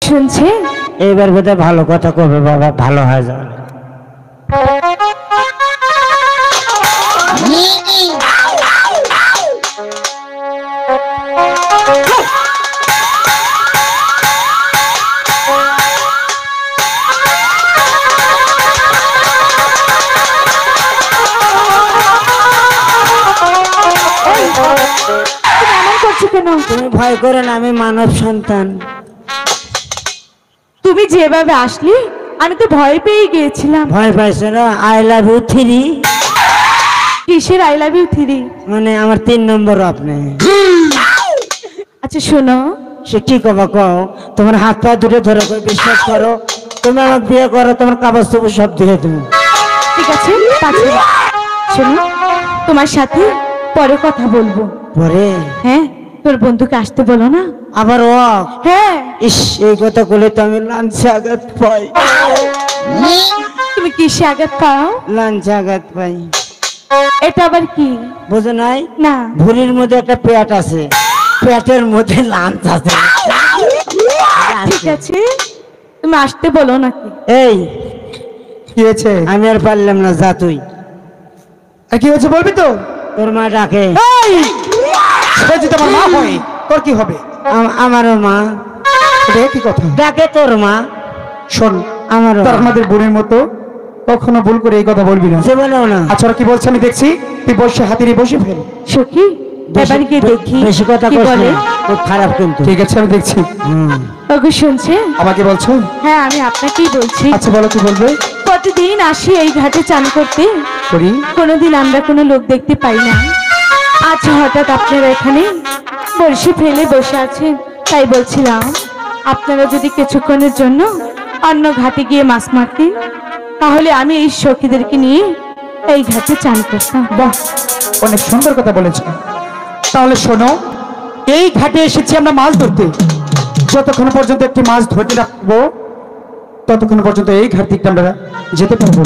শুনছে এইবার বোধহয় ভালো কথা কবে বাবা, ভালো হয়ে যাবে। তুমি ভয় করো না, আমি মানব সন্তান। তুমি যেভাবে আসলি আমি তো ভয় পেয়ে গিয়েছিলাম। ভয় পাইছো না? I love you 3। কিসের আই লাভ ইউ 3? মানে আমার 3 নম্বর আপনি। আচ্ছা শোনো, সে কি কবা কও, তোমার হাত পা দুটো ধরে কই, বিশ্বাস করো তুমি আমার বিয়ে করো, তোমার কাগজ তবু সব দিয়ে তুমি। ঠিক আছে পাঠিয়ে দাও। শোনো, তোমার সাথে পরে কথা বলবো। পরে? হ্যাঁ, তোর বন্ধুকে আসতে বলো না। আবার ও? হ্যাঁ। ইস, এই কথা বলে তো আমি লাঞ্চে আঘাত পাই। তুমি কিসে আঘাত পাও? লাঞ্চে আঘাত পাই। এটা আবার কি? বুঝো নাই? না। ভুঁড়ির মধ্যে একটা পেট আছে, পেটের মধ্যে লাঞ্চ আছে। ঠিক আছে, তুমি আসতে বলো নাকি? এই কি হয়েছে? আমি আর পারলাম না, যা তুই। আর কি হয়েছে বলবি তো? তোর মা ডাকে। সে যদি আমার মা হয় তোর কি হবে? আমারও মা কি কথা ডাকে, তোর মা। শোন, আমারও তোর আমাদের বোনের মতো কখনো ভুল করে এই কথা বলবি না। বলেও না। আচ্ছা কি বলছে আমি দেখছি, তুই বসে হাতিরে বসে ফেল। সখী, এবার গিয়ে দেখি বেশি কথা কি বলে। খুব খারাপ কিন্তু। ঠিক আছে আমি দেখছি। ওগো শুনছে? আমাকে বলছো? হ্যাঁ, আমি আপনাকেই বলছি। আচ্ছা বলো, কি বলবে? প্রতিদিন আসি এই ঘাটে চান করতে, করি। কোনোদিন আমরা কোনো লোক দেখতে পাই না। আজ হঠাৎ আপনারা এখানে বড়শি ফেলে বসে আছেন, তাই বলছিলাম আপনারা যদি কিছুক্ষণের জন্য অন্য ঘাটে গিয়ে মাছ মারতেন, তাহলে আমি এই সখীদেরকে নিয়ে এই ঘাটে চান করতাম। বাহ, অনেক সুন্দর কথা বলেছ। তাহলে শোনো, এই ঘাটে এসেছি আমরা মাছ ধরতে। যতক্ষণ পর্যন্ত একটি মাছ ধরতে রাখবো ততক্ষণ পর্যন্ত এই ঘাট থেকে আমরা যেতে পারবো।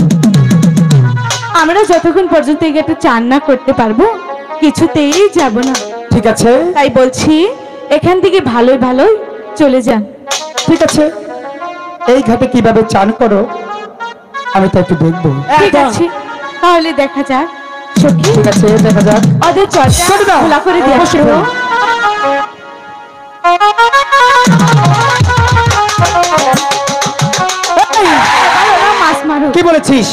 আমরা যতক্ষণ পর্যন্ত এই ঘাটে চান না করতে পারবো কিছুতেই যাব না। ঠিক আছে, তাই বলছি এখান থেকে ভালোই ভালোই চলে যান। ঠিক আছে, এই ঘাটে কিভাবে চান করো আমি তা একটু দেখবো। ঠিক আছে, তাহলে দেখা যাক। সখী, ঠিক আছে, দেখা যাক। ওদের চর্চা খোলা করে দিয়ে আসো। মাছ মারো। কি বলেছিস?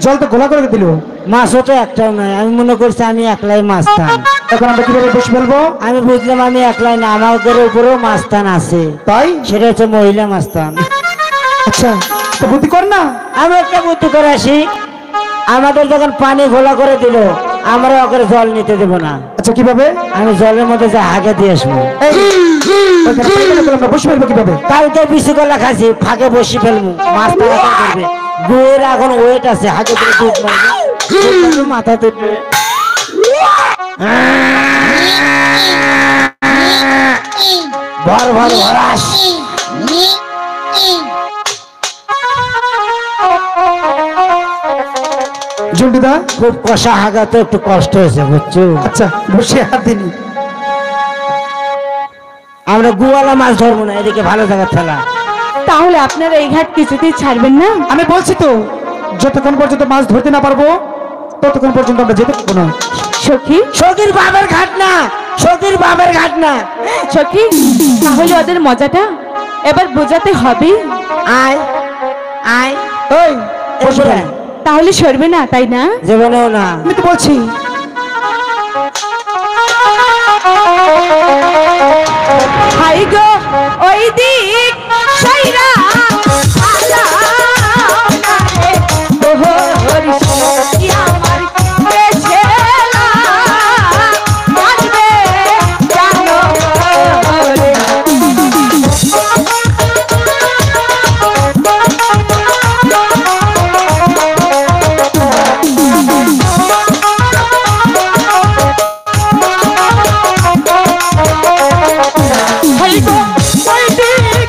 জল তো ঘোলা করে দিল। মাছও তো একটাও নয়, আমি মনে করছি আমি একলাই মাছতান। এখন আমরা কিভাবে বসে ফেলবো? আমি বুঝলাম আমি একলাই না, আমাদের উপরেও মাছতান আছে। তাই? সেটা হচ্ছে মহিলা মাছতান। আচ্ছা, তো বুদ্ধি কর না। আমি একটা বুদ্ধি করে আসি। আমাদের যখন পানি ঘোলা করে দিল, আমরা ওকে জল নিতে দেবো না। আচ্ছা কিভাবে? আমি জলের মধ্যে যা হাগে দিয়ে আসবো। আমরা বসে ফেলবো কিভাবে? কালকে বিশু কলা খাসি, ফাঁকে বসে ফেলবো, মাছ তাড়াতাড়ি করবে। গুয়ের এখন ওয়েট আছে, হাতে করে দুধ মারবে, মাথা তুলবে। ভর ভর ভরাস। জন্টুদা, খুব কষা হাগা তো একটু কষ্ট হয়েছে, বুঝছো? আচ্ছা বসে হাত দিনি। আমরা গুয়ালা মাছ ধরবো না, এদিকে ভালো জায়গা ফেলা। তাহলে আপনারা এই ঘাট কিছুতেই ছাড়বেন না? আমি বলছি তো, যতক্ষণ পর্যন্ত মাছ ধরতে না পারবো ততক্ষণ পর্যন্ত আমরা যেতে পারবো না। সখী, সখীর বাবার ঘাট না, সখীর বাবার ঘাট না। সখী, তাহলে ওদের মজাটা এবার বোঝাতে হবে। আয় আয়, ওই বসে ফেল। তাহলে সরবে না, তাই না? জীবনেও না। আমি তো বলছি। হাই গো ওই দিক সাইরা আলা নারে ওহো হরিশ কি আমার দেশেলা মানবে জানো রে। হাই গো ওই দিক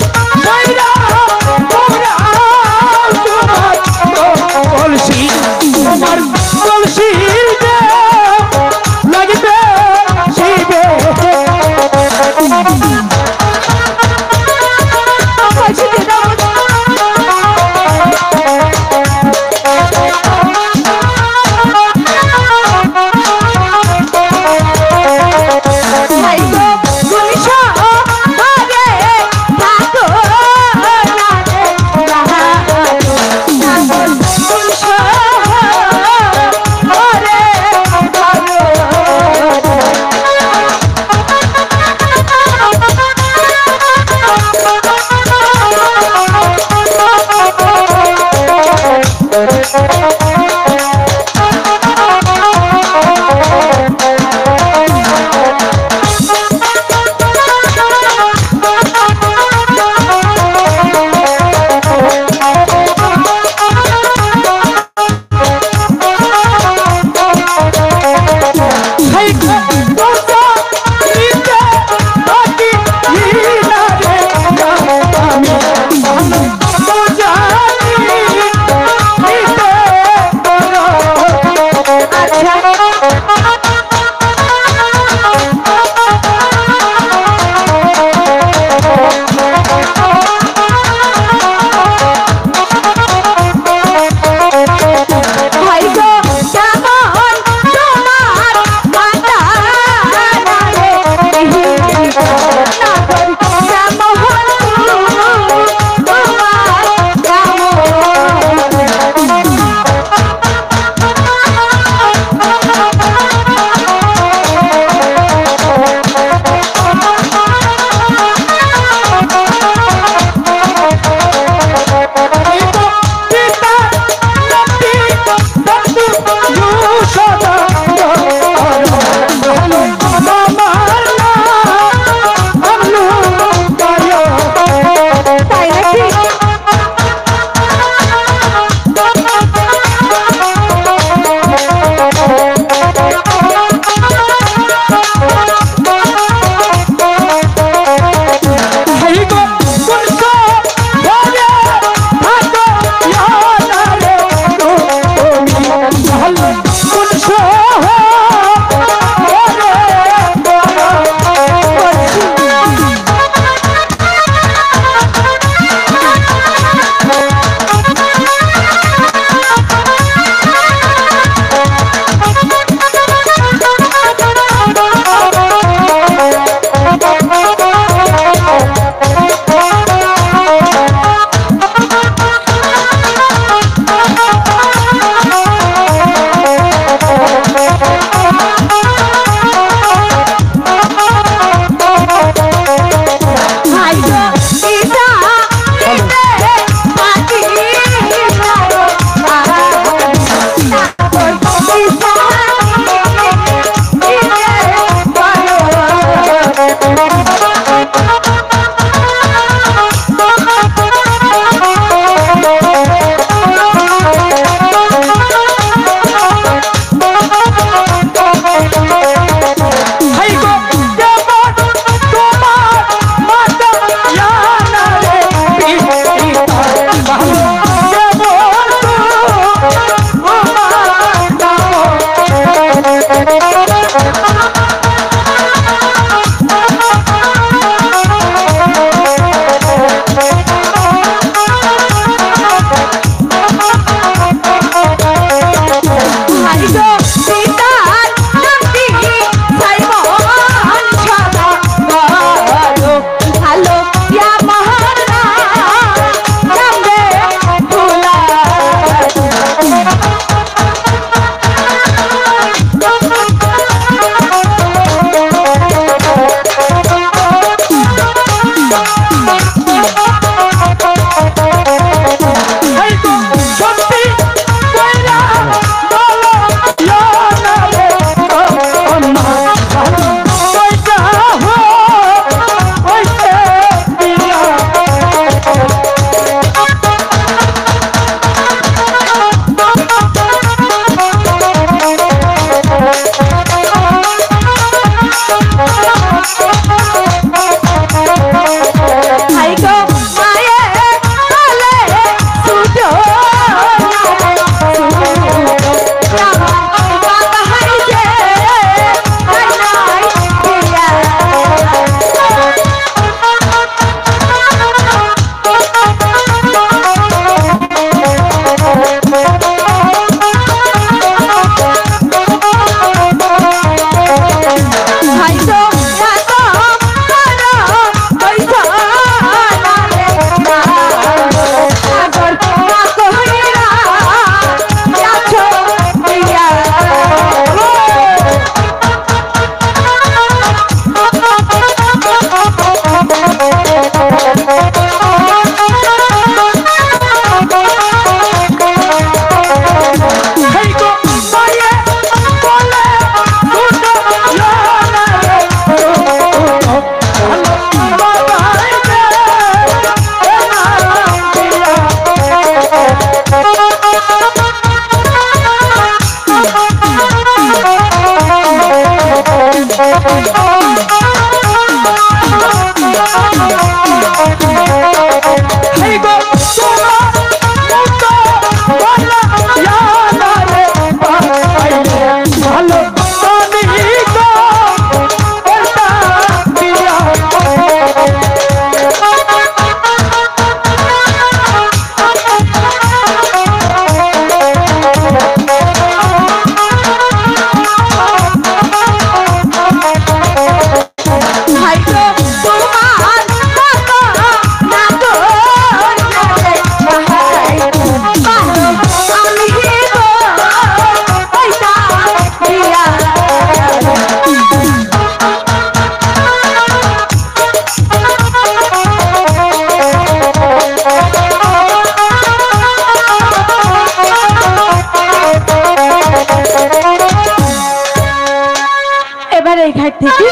থেকে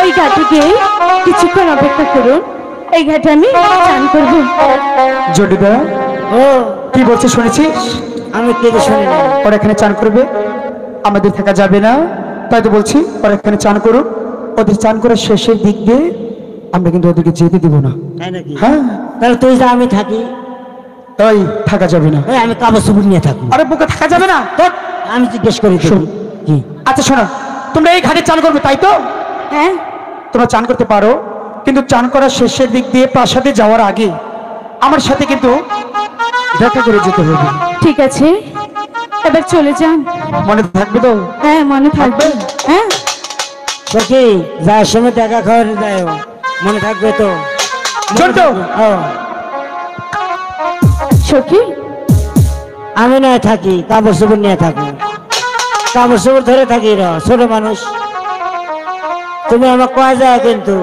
ওই ঘাটে গিয়ে কিছুক্ষণ অপেক্ষা করুন, এই ঘাটে আমি চান করবো। জটিদা ও কি বলছে শুনেছিস? আমি কেটে শুনি না। ওরা এখানে চান করবে, আমাদের থাকা যাবে না, তাই তো বলছি ওরা এখানে চান করুক। ওদের চান করার শেষের দিক দিয়ে আমরা কিন্তু ওদেরকে যেতে দিব না। তাই নাকি? হ্যাঁ, তাহলে তুই যা, আমি থাকি। তাই থাকা যাবে না। আমি কাপড় চোপড় নিয়ে থাকি। আরে বুকে থাকা যাবে না তোর। আমি জিজ্ঞেস করি তো। শোন। কি? আচ্ছা শোনো, তোমরা এই ঘাটে চান করবে তাই তো? হ্যাঁ, তোমরা চান করতে পারো, কিন্তু চান করার শেষের দিক দিয়ে প্রাসাদে যাওয়ার আগে আমার সাথে কিন্তু দেখা করে যেতে হবে। ঠিক আছে, এবার চলে যান। মনে থাকবে তো? হ্যাঁ, মনে থাকবে। হ্যাঁ, সখি যাওয়ার সময় দেখা খাওয়ার যায়, মনে থাকবে তো? জন্টু, ও, সখী আমি নয় থাকি, কাপড় চোপড় নিয়ে থাকি, কাপড় চোপড় ধরে থাকি। ছোট মানুষ, তুমি আমার কয়া যায় কিন্তু।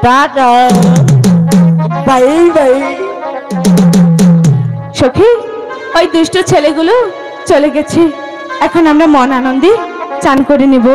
Tata bye bye. সখী, ওই দুষ্ট ছেলেগুলো চলে গেছে, এখন আমরা মন আনন্দে চান করে নিব।